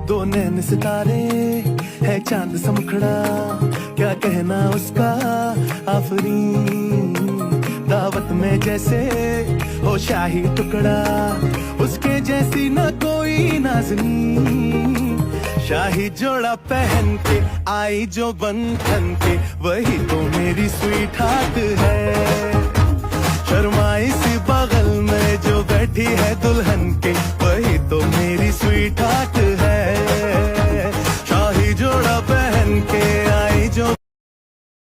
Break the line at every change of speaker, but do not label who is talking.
दो नैन सितारे है चांद सा मुखड़ा, क्या कहना उसका आफरीन। दावत में जैसे हो शाही टुकड़ा, उसके जैसी न कोई नाज़नीन। शाही जोड़ा पहन के आई जो बंधन के, वही तो मेरी स्वीट हार्ट है। शर्माई सी बगल में जो बैठी है दुल्हन के,